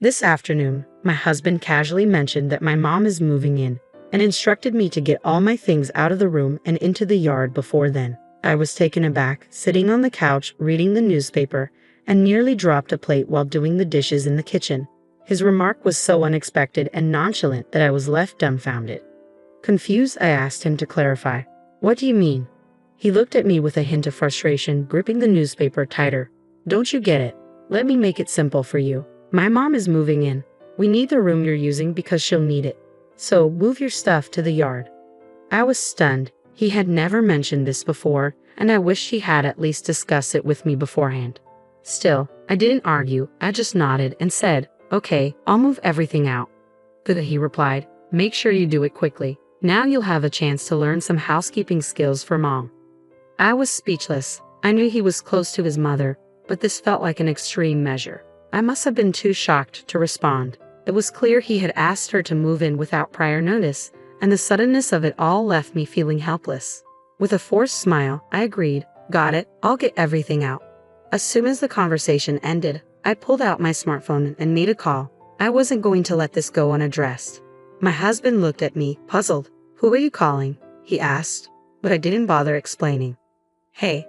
This afternoon, my husband casually mentioned that my mom is moving in and instructed me to get all my things out of the room and into the yard before then. I was taken aback, sitting on the couch reading the newspaper, and nearly dropped a plate while doing the dishes in the kitchen. His remark was so unexpected and nonchalant that I was left dumbfounded. Confused, I asked him to clarify. "What do you mean?" He looked at me with a hint of frustration, gripping the newspaper tighter. "Don't you get it? Let me make it simple for you. My mom is moving in. We need the room you're using because she'll need it. So move your stuff to the yard." I was stunned. He had never mentioned this before, and I wished he had at least discussed it with me beforehand. Still, I didn't argue. I just nodded and said, "Okay, I'll move everything out." "Good," he replied. "Make sure you do it quickly. Now you'll have a chance to learn some housekeeping skills for mom." I was speechless. I knew he was close to his mother, but this felt like an extreme measure. I must have been too shocked to respond. It was clear he had asked her to move in without prior notice, and the suddenness of it all left me feeling helpless. With a forced smile, I agreed. "Got it, I'll get everything out." As soon as the conversation ended, I pulled out my smartphone and made a call. I wasn't going to let this go unaddressed. My husband looked at me, puzzled. "Who are you calling?" he asked, but I didn't bother explaining. "Hey,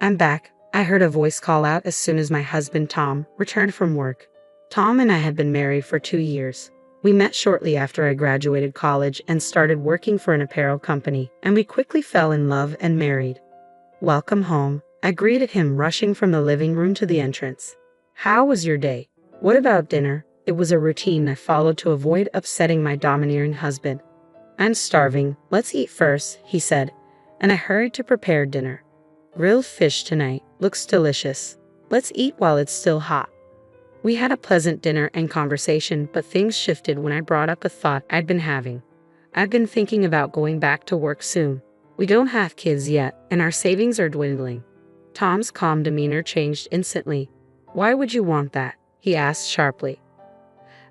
I'm back," I heard a voice call out as soon as my husband Tom returned from work. Tom and I had been married for 2 years. We met shortly after I graduated college and started working for an apparel company, and we quickly fell in love and married. "Welcome home," I greeted him, rushing from the living room to the entrance. "How was your day? What about dinner?" It was a routine I followed to avoid upsetting my domineering husband. "I'm starving. Let's eat first," he said, and I hurried to prepare dinner. "Grilled fish tonight. Looks delicious. Let's eat while it's still hot." We had a pleasant dinner and conversation, but things shifted when I brought up a thought I'd been having. I've been thinking about going back to work soon. We don't have kids yet, and our savings are dwindling. Tom's calm demeanor changed instantly. "Why would you want that?" he asked sharply.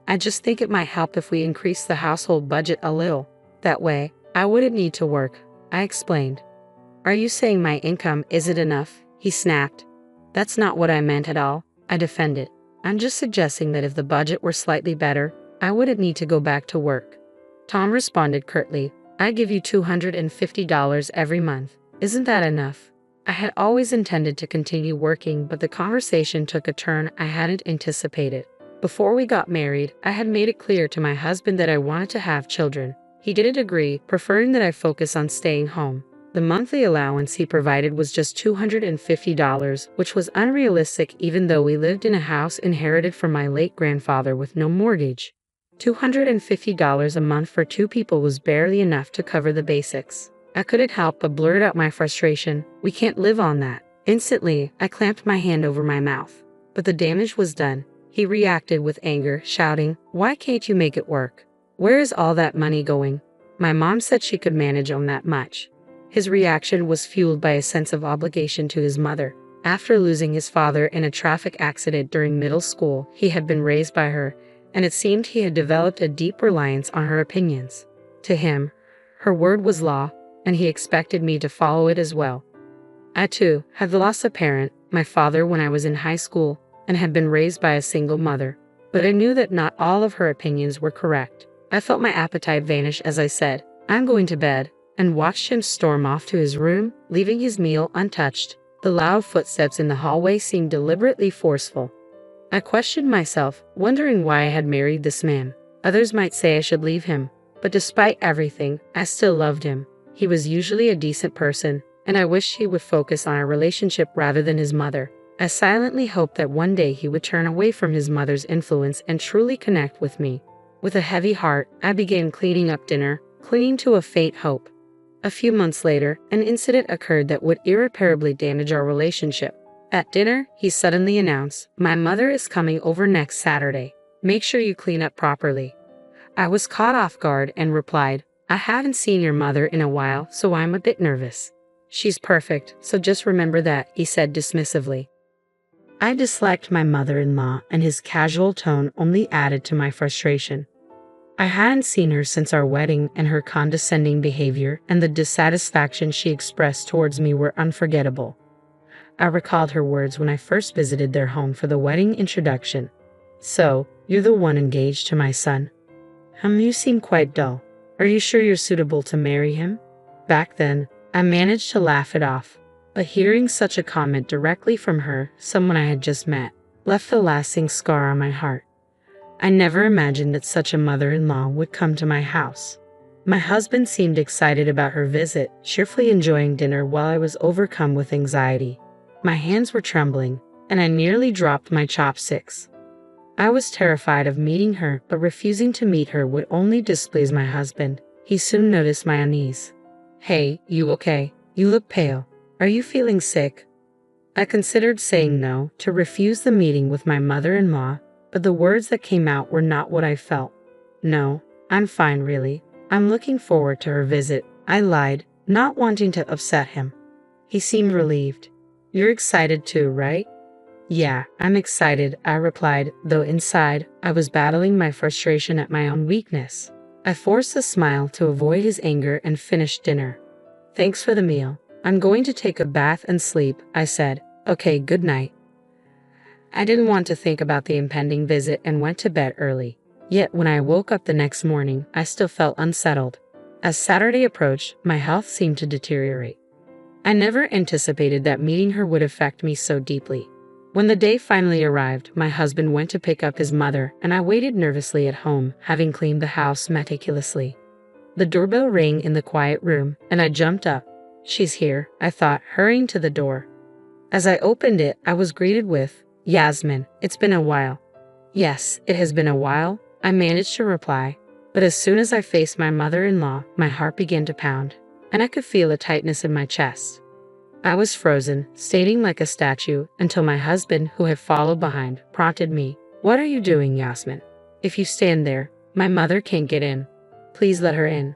"I just think it might help if we increase the household budget a little. That way, I wouldn't need to work," I explained. "Are you saying my income isn't enough?" he snapped. "That's not what I meant at all," I defended. "I'm just suggesting that if the budget were slightly better, I wouldn't need to go back to work." Tom responded curtly, "I give you $250 every month. Isn't that enough?" I had always intended to continue working, but the conversation took a turn I hadn't anticipated. Before we got married, I had made it clear to my husband that I wanted to have children. He didn't agree, preferring that I focus on staying home. The monthly allowance he provided was just $250, which was unrealistic even though we lived in a house inherited from my late grandfather with no mortgage. $250 a month for 2 people was barely enough to cover the basics. I couldn't help but blurt out my frustration. "We can't live on that." Instantly, I clamped my hand over my mouth. But the damage was done. He reacted with anger, shouting, "Why can't you make it work? Where is all that money going? My mom said she could manage on that much." His reaction was fueled by a sense of obligation to his mother. After losing his father in a traffic accident during middle school, he had been raised by her, and it seemed he had developed a deep reliance on her opinions. To him, her word was law, and he expected me to follow it as well. I too had lost a parent, my father, when I was in high school, and had been raised by a single mother. But I knew that not all of her opinions were correct. I felt my appetite vanish as I said, "I'm going to bed," and watched him storm off to his room, leaving his meal untouched. The loud footsteps in the hallway seemed deliberately forceful. I questioned myself, wondering why I had married this man. Others might say I should leave him, but despite everything, I still loved him. He was usually a decent person, and I wished he would focus on our relationship rather than his mother. I silently hoped that one day he would turn away from his mother's influence and truly connect with me. With a heavy heart, I began cleaning up dinner, clinging to a faint hope. A few months later, an incident occurred that would irreparably damage our relationship. At dinner, he suddenly announced, "My mother is coming over next Saturday. Make sure you clean up properly." I was caught off guard and replied, "I haven't seen your mother in a while, so I'm a bit nervous." "She's perfect, so just remember that," he said dismissively. I disliked my mother-in-law, and his casual tone only added to my frustration. I hadn't seen her since our wedding, and her condescending behavior and the dissatisfaction she expressed towards me were unforgettable. I recalled her words when I first visited their home for the wedding introduction. "So, You're the one engaged to my son. You seem quite dull. Are you sure you're suitable to marry him? Back then, I managed to laugh it off, but hearing such a comment directly from her, someone I had just met, left a lasting scar on my heart. I never imagined that such a mother-in-law would come to my house. My husband seemed excited about her visit, cheerfully enjoying dinner while I was overcome with anxiety. My hands were trembling, and I nearly dropped my chopsticks. I was terrified of meeting her, but refusing to meet her would only displease my husband. He soon noticed my unease. Hey, you okay? You look pale. Are you feeling sick? I considered saying no, to refuse the meeting with my mother-in-law, but the words that came out were not what I felt. No, I'm fine really. I'm looking forward to her visit, I lied, not wanting to upset him. He seemed relieved. You're excited too, right? Yeah, I'm excited, I replied, though inside, I was battling my frustration at my own weakness. I forced a smile to avoid his anger and finished dinner. Thanks for the meal. I'm going to take a bath and sleep, I said. Okay, good night. I didn't want to think about the impending visit and went to bed early. Yet when I woke up the next morning, I still felt unsettled. As Saturday approached, my health seemed to deteriorate. I never anticipated that meeting her would affect me so deeply. When the day finally arrived, my husband went to pick up his mother, and I waited nervously at home, having cleaned the house meticulously. The doorbell rang in the quiet room, and I jumped up. She's here, I thought, hurrying to the door. As I opened it, I was greeted with, Yasmin, it's been a while. Yes, it has been a while, I managed to reply, but as soon as I faced my mother-in-law, my heart began to pound, and I could feel a tightness in my chest. I was frozen, standing like a statue, until my husband, who had followed behind, prompted me. What are you doing, Yasmin? If you stand there, my mother can't get in. Please let her in.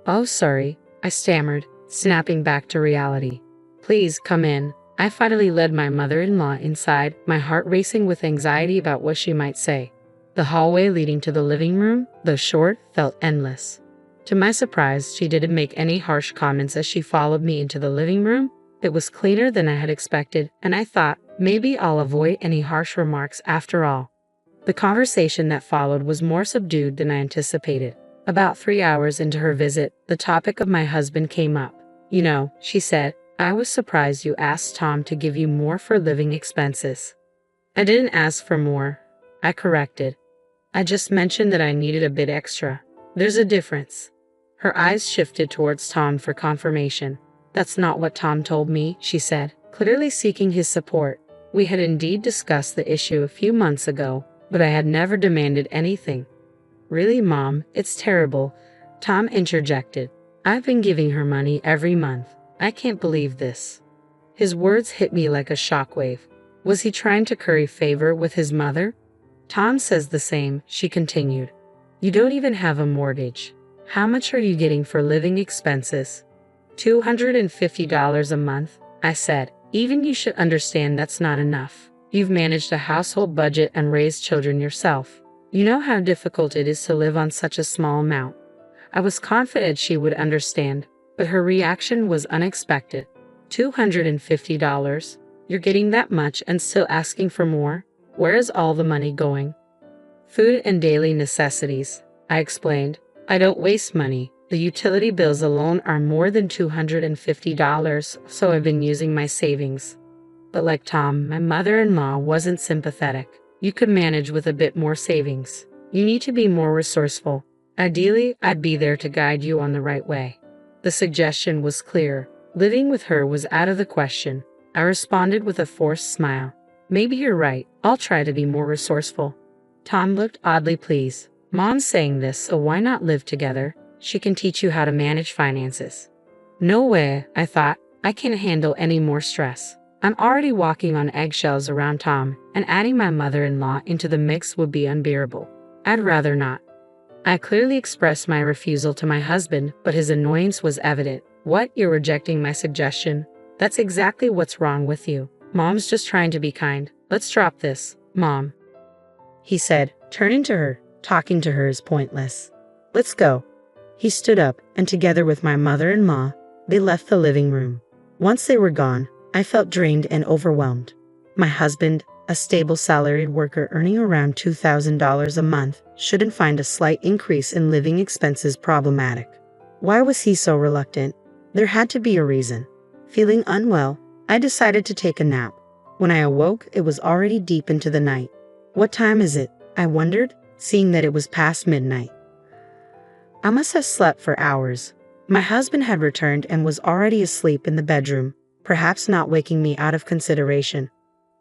Oh, sorry, I stammered, snapping back to reality. Please come in. I finally led my mother-in-law inside, my heart racing with anxiety about what she might say. The hallway leading to the living room, though short, felt endless. To my surprise, she didn't make any harsh comments as she followed me into the living room. It was cleaner than I had expected, and I thought, maybe I'll avoid any harsh remarks after all. The conversation that followed was more subdued than I anticipated. About 3 hours into her visit, the topic of my husband came up. You know, she said, I was surprised you asked Tom to give you more for living expenses. I didn't ask for more, I corrected. I just mentioned that I needed a bit extra. There's a difference. Her eyes shifted towards Tom for confirmation. That's not what Tom told me, she said, clearly seeking his support. We had indeed discussed the issue a few months ago, but I had never demanded anything. Really, Mom, it's terrible, Tom interjected. I've been giving her money every month. I can't believe this. His words hit me like a shockwave. Was he trying to curry favor with his mother? Tom says the same, she continued. You don't even have a mortgage. How much are you getting for living expenses? $250 a month, I said. Even you should understand that's not enough. You've managed a household budget and raised children yourself. You know how difficult it is to live on such a small amount. I was confident she would understand, but her reaction was unexpected. $250? You're getting that much and still asking for more? Where is all the money going? Food and daily necessities, I explained. I don't waste money. The utility bills alone are more than $250, so I've been using my savings. But like Tom, my mother-in-law wasn't sympathetic. You could manage with a bit more savings. You need to be more resourceful. Ideally, I'd be there to guide you on the right way. The suggestion was clear. Living with her was out of the question. I responded with a forced smile. Maybe you're right. I'll try to be more resourceful. Tom looked oddly pleased. Mom's saying this, so why not live together? She can teach you how to manage finances. No way, I thought. I can't handle any more stress. I'm already walking on eggshells around Tom, and adding my mother-in-law into the mix would be unbearable. I'd rather not. I clearly expressed my refusal to my husband, but his annoyance was evident. What, you're rejecting my suggestion? That's exactly what's wrong with you. Mom's just trying to be kind. Let's drop this, Mom. He said, turning to her. Talking to her is pointless. Let's go. He stood up, and together with my mother-in-law, they left the living room. Once they were gone, I felt drained and overwhelmed. My husband, A stable salaried worker earning around $2,000 a month shouldn't find a slight increase in living expenses problematic. Why was he so reluctant? There had to be a reason. Feeling unwell, I decided to take a nap. When I awoke, it was already deep into the night. What time is it? I wondered, seeing that it was past midnight. I must have slept for hours. My husband had returned and was already asleep in the bedroom, perhaps not waking me out of consideration.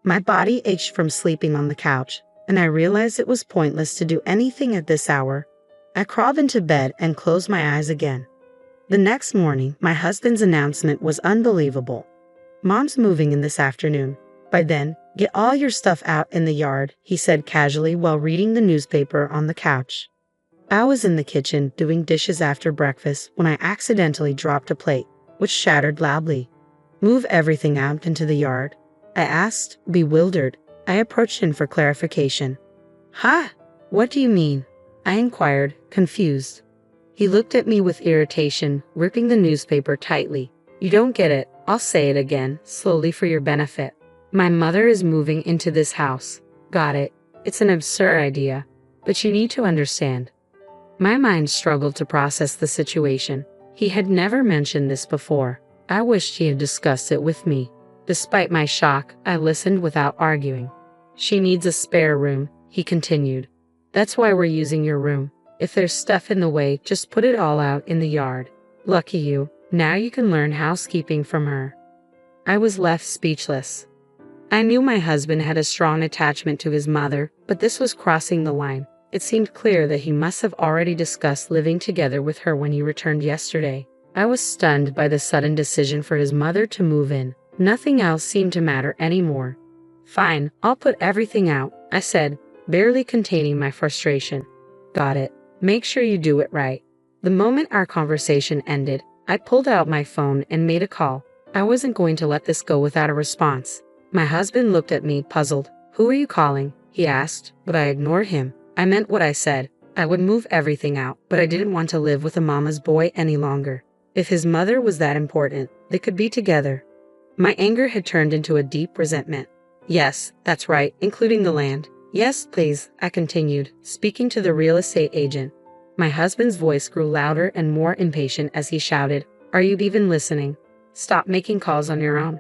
My body ached from sleeping on the couch, and I realized it was pointless to do anything at this hour. I crawled into bed and closed my eyes again. The next morning, my husband's announcement was unbelievable. "Mom's moving in this afternoon. By then, get all your stuff out in the yard," he said casually while reading the newspaper on the couch. I was in the kitchen doing dishes after breakfast when I accidentally dropped a plate, which shattered loudly. "Move everything out into the yard?" I asked, bewildered. I approached him for clarification. "Huh? What do you mean?" I inquired, confused. He looked at me with irritation, gripping the newspaper tightly. "You don't get it. I'll say it again, slowly for your benefit. My mother is moving into this house. Got it. It's an absurd idea, but you need to understand." My mind struggled to process the situation. He had never mentioned this before. I wished he had discussed it with me. Despite my shock, I listened without arguing. "She needs a spare room," he continued. "That's why we're using your room. If there's stuff in the way, just put it all out in the yard. Lucky you. Now you can learn housekeeping from her." I was left speechless. I knew my husband had a strong attachment to his mother, but this was crossing the line. It seemed clear that he must have already discussed living together with her when he returned yesterday. I was stunned by the sudden decision for his mother to move in. Nothing else seemed to matter anymore. "Fine, I'll put everything out," I said, barely containing my frustration. "Got it. Make sure you do it right." The moment our conversation ended, I pulled out my phone and made a call. I wasn't going to let this go without a response. My husband looked at me, puzzled. "Who are you calling?" he asked, but I ignored him. I meant what I said. I would move everything out, but I didn't want to live with a mama's boy any longer. If his mother was that important, they could be together. My anger had turned into a deep resentment. "Yes, that's right, including the land." "Yes, please," I continued, speaking to the real estate agent. My husband's voice grew louder and more impatient as he shouted, "Are you even listening? Stop making calls on your own."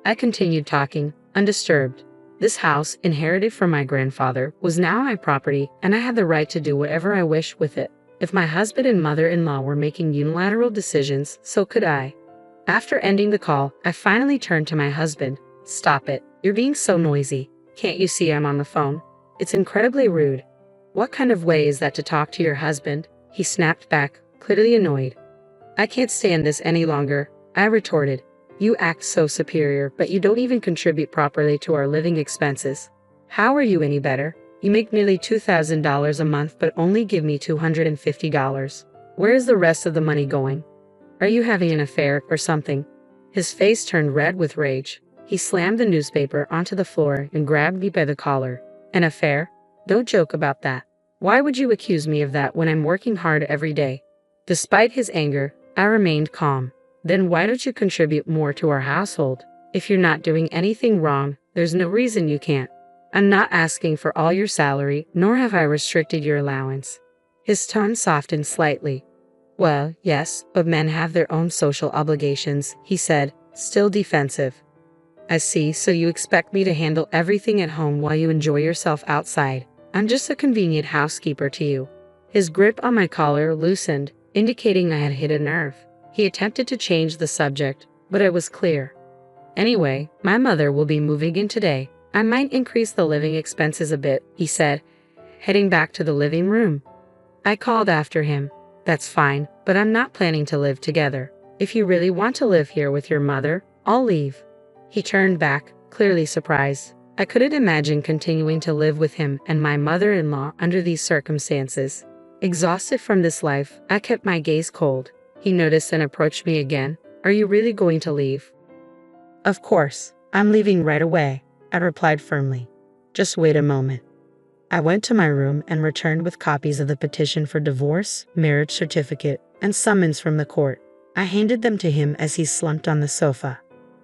I continued talking, undisturbed. This house, inherited from my grandfather, was now my property, and I had the right to do whatever I wished with it. If my husband and mother-in-law were making unilateral decisions, so could I. After ending the call, I finally turned to my husband. "Stop it. You're being so noisy. Can't you see I'm on the phone? It's incredibly rude." "What kind of way is that to talk to your husband?" he snapped back, clearly annoyed. "I can't stand this any longer," I retorted. "You act so superior, but you don't even contribute properly to our living expenses. How are you any better? You make nearly $2,000 a month but only give me $250. Where is the rest of the money going? Are you having an affair or something?" His face turned red with rage. He slammed the newspaper onto the floor and grabbed me by the collar. "An affair? Don't joke about that. Why would you accuse me of that when I'm working hard every day?" Despite his anger, I remained calm. "Then why don't you contribute more to our household? If you're not doing anything wrong, there's no reason you can't. I'm not asking for all your salary, nor have I restricted your allowance." His tone softened slightly. "Well, yes, but men have their own social obligations," he said, still defensive. "I see, so you expect me to handle everything at home while you enjoy yourself outside. I'm just a convenient housekeeper to you." His grip on my collar loosened, indicating I had hit a nerve. He attempted to change the subject, but it was clear. "Anyway, my mother will be moving in today. I might increase the living expenses a bit," he said, heading back to the living room. I called after him. "That's fine, but I'm not planning to live together. If you really want to live here with your mother, I'll leave." He turned back, clearly surprised. I couldn't imagine continuing to live with him and my mother-in-law under these circumstances. Exhausted from this life, I kept my gaze cold. He noticed and approached me again. "Are you really going to leave?" "Of course. I'm leaving right away," I replied firmly. "Just wait a moment." I went to my room and returned with copies of the petition for divorce, marriage certificate, and summons from the court. I handed them to him as he slumped on the sofa.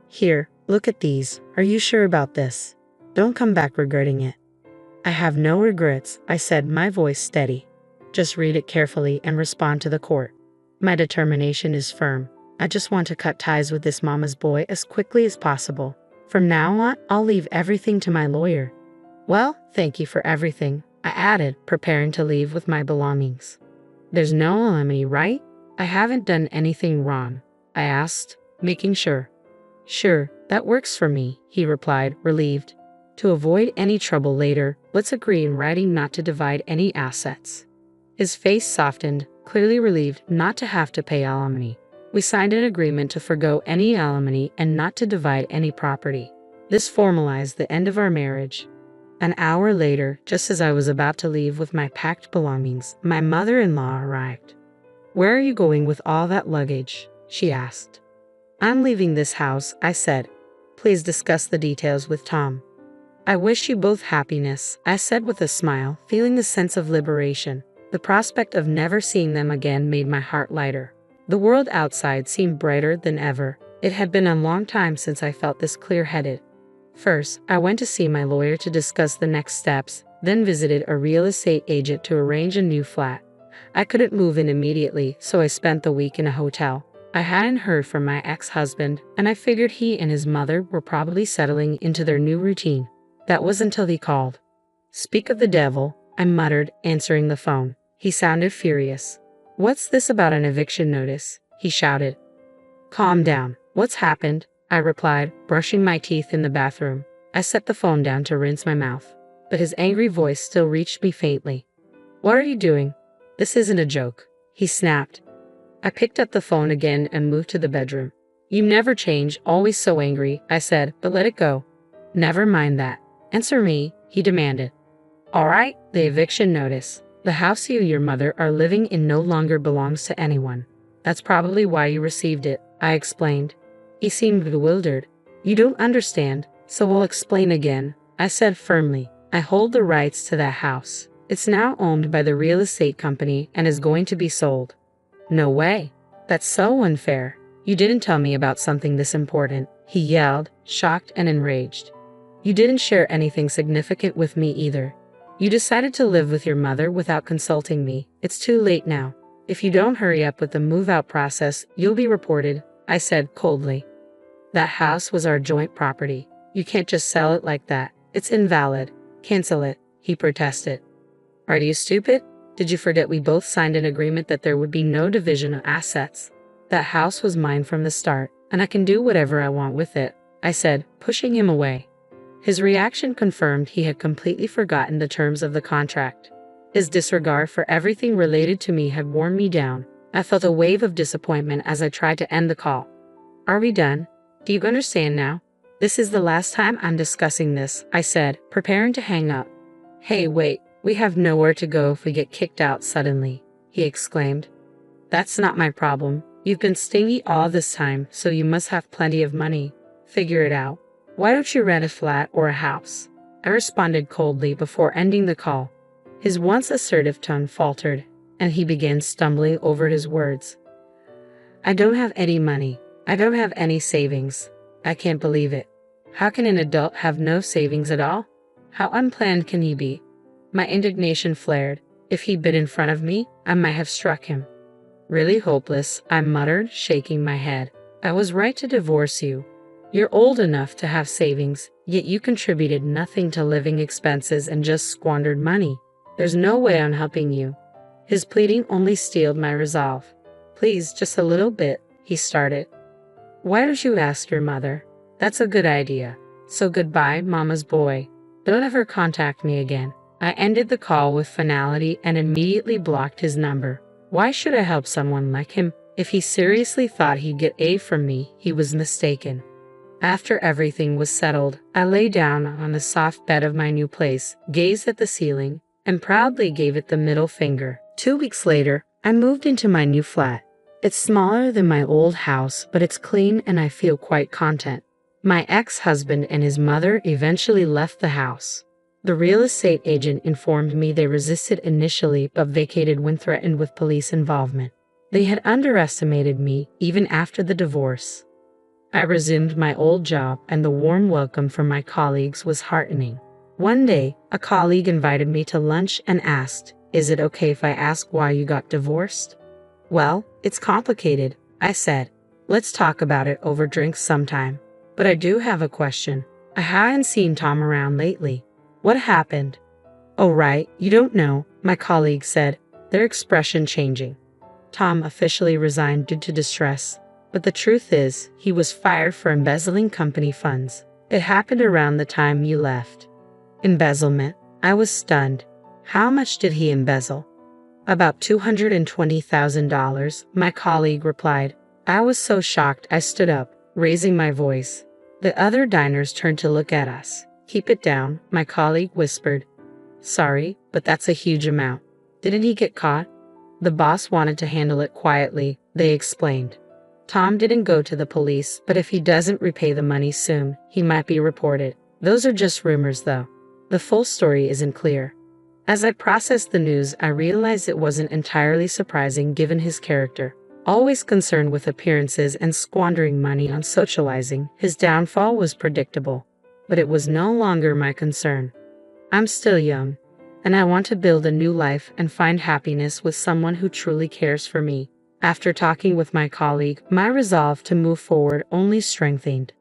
"Here, look at these. Are you sure about this?" Don't come back regretting it. I have no regrets, I said, my voice steady. Just read it carefully and respond to the court. My determination is firm. I just want to cut ties with this mama's boy as quickly as possible. From now on, I'll leave everything to my lawyer. Well, thank you for everything, I added, preparing to leave with my belongings. There's no alimony, right? I haven't done anything wrong, I asked, making sure. Sure, that works for me, he replied, relieved. To avoid any trouble later, let's agree in writing not to divide any assets. His face softened, clearly relieved not to have to pay alimony. We signed an agreement to forgo any alimony and not to divide any property. This formalized the end of our marriage. An hour later, just as I was about to leave with my packed belongings, my mother-in-law arrived. Where are you going with all that luggage? She asked. I'm leaving this house, I said. Please discuss the details with Tom. I wish you both happiness, I said with a smile, feeling a sense of liberation. The prospect of never seeing them again made my heart lighter. The world outside seemed brighter than ever. It had been a long time since I felt this clear-headed. First, I went to see my lawyer to discuss the next steps, then visited a real estate agent to arrange a new flat. I couldn't move in immediately, so I spent the week in a hotel. I hadn't heard from my ex-husband, and I figured he and his mother were probably settling into their new routine. That was until he called. Speak of the devil, I muttered, answering the phone. He sounded furious. What's this about an eviction notice? He shouted. Calm down. What's happened? I replied, brushing my teeth in the bathroom. I set the phone down to rinse my mouth, but his angry voice still reached me faintly. What are you doing? This isn't a joke, he snapped. I picked up the phone again and moved to the bedroom. You never change, always so angry, I said, but let it go. Never mind that. Answer me, he demanded. All right, the eviction notice. The house you and your mother are living in no longer belongs to anyone. That's probably why you received it, I explained. He seemed bewildered. You don't understand, so we'll explain again, I said firmly. I hold the rights to that house. It's now owned by the real estate company and is going to be sold. No way. That's so unfair. You didn't tell me about something this important, he yelled, shocked and enraged. You didn't share anything significant with me either. You decided to live with your mother without consulting me. It's too late now. If you don't hurry up with the move-out process, you'll be reported, I said coldly. That house was our joint property. You can't just sell it like that. It's invalid. Cancel it, he protested. Are you stupid? Did you forget we both signed an agreement that there would be no division of assets? That house was mine from the start, and I can do whatever I want with it, I said, pushing him away. His reaction confirmed he had completely forgotten the terms of the contract. His disregard for everything related to me had worn me down. I felt a wave of disappointment as I tried to end the call. Are we done? Do you understand now? This is the last time I'm discussing this, I said, preparing to hang up. Hey, wait, we have nowhere to go if we get kicked out suddenly, he exclaimed. That's not my problem. You've been stingy all this time, so you must have plenty of money. Figure it out. Why don't you rent a flat or a house? I responded coldly before ending the call. His once assertive tone faltered, and he began stumbling over his words. I don't have any money. I don't have any savings. I can't believe it. How can an adult have no savings at all? How unplanned can he be? My indignation flared. If he'd been in front of me, I might have struck him. Really hopeless, I muttered, shaking my head. I was right to divorce you. You're old enough to have savings, yet you contributed nothing to living expenses and just squandered money. There's no way I'm helping you. His pleading only steeled my resolve. Please, just a little bit, he started. Why don't you ask your mother? That's a good idea. So goodbye, mama's boy. Don't ever contact me again. I ended the call with finality and immediately blocked his number. Why should I help someone like him? If he seriously thought he'd get aid from me, he was mistaken. After everything was settled, I lay down on the soft bed of my new place, gazed at the ceiling, and proudly gave it the middle finger. 2 weeks later, I moved into my new flat. It's smaller than my old house, but it's clean and I feel quite content. My ex-husband and his mother eventually left the house. The real estate agent informed me they resisted initially but vacated when threatened with police involvement. They had underestimated me even after the divorce. I resumed my old job, and the warm welcome from my colleagues was heartening. One day, a colleague invited me to lunch and asked, "Is it okay if I ask why you got divorced?" "Well, it's complicated," I said. "Let's talk about it over drinks sometime. But I do have a question. I haven't seen Tom around lately. What happened?" "Oh, right, you don't know," my colleague said, their expression changing. "Tom officially resigned due to distress. But the truth is, he was fired for embezzling company funds. It happened around the time you left." Embezzlement? I was stunned. How much did he embezzle? "About $220,000, my colleague replied. I was so shocked I stood up, raising my voice. The other diners turned to look at us. "Keep it down," my colleague whispered. "Sorry, but that's a huge amount." "Didn't he get caught?" "The boss wanted to handle it quietly," they explained. "Tom didn't go to the police, but if he doesn't repay the money soon, he might be reported. Those are just rumors, though. The full story isn't clear." As I processed the news, I realized it wasn't entirely surprising given his character. Always concerned with appearances and squandering money on socializing, his downfall was predictable. But it was no longer my concern. I'm still young, and I want to build a new life and find happiness with someone who truly cares for me. After talking with my colleague, my resolve to move forward only strengthened.